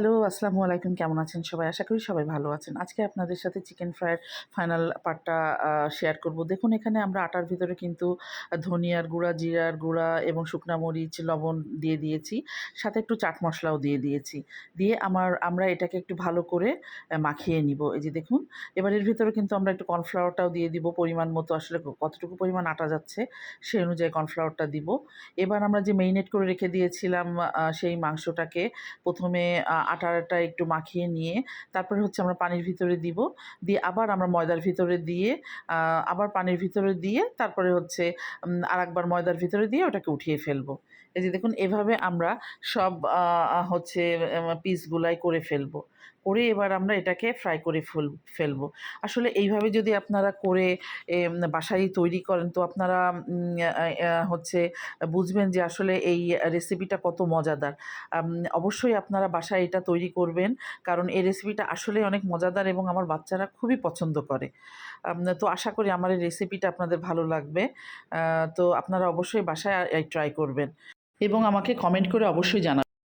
Hello, আসসালামু আলাইকুম। কেমন আছেন সবাই? আশা করি সবাই ভালো আছেন। আজকে আপনাদের সাথে চিকেন ফ্রাইয়ের ফাইনাল পার্টটা শেয়ার করব। দেখুন এখানে আমরা আটার ভিতরে কিন্তু ধনিয়ার গুঁড়া, জিরার গুঁড়া এবং শুকনা মরিচ, লবণ দিয়ে দিয়েছি। সাথে একটু চাট মসলাও দিয়ে দিয়েছি। দিয়ে আমরা এটাকে একটু ভালো করে মাখিয়ে নিব। এই যে দেখুন, এবার এর ভিতরে কিন্তু আমরা একটু কর্নফ্লাওয়ারটাও দিয়ে দিব পরিমাণ মতো। আসলে কতটুকু পরিমাণ আটা যাচ্ছে সেই অনুযায়ী কর্নফ্লাওয়ারটা দিব। এবার আমরা যে মেরিনেট করে রেখে দিয়েছিলাম সেই মাংসটাকে প্রথমে আটাটা একটু মাখিয়ে নিয়ে তারপরে হচ্ছে আমরা পানির ভিতরে দিব। দিয়ে আবার আমরা ময়দার ভিতরে দিয়ে আবার পানির ভিতরে দিয়ে তারপরে হচ্ছে আরেকবার ময়দার ভিতরে দিয়ে ওটাকে উঠিয়ে ফেলবো। এই যে দেখুন এভাবে আমরা সব হচ্ছে পিসগুলাই করে ফেলবো। করে এবার আমরা এটাকে ফ্রাই করে ফেলবো। আসলে এইভাবে যদি আপনারা করে বাসায় তৈরি করেন তো আপনারা হচ্ছে বুঝবেন যে আসলে এই রেসিপিটা কত মজাদার। আম অবশ্যই আপনারা বাসায় এটা তৈরি করবেন। কারণ এই রেসিপিটা আসলেই অনেক মজাদার এবং আমার বাচ্চারা খুবই পছন্দ করে। তো আশা করি আমার এই রেসিপিটা আপনাদের ভালো লাগবে। তো আপনারা অবশ্যই বাসায় ট্রাই করবেন এবং আমাকে কমেন্ট করে অবশ্যই জানাবেন।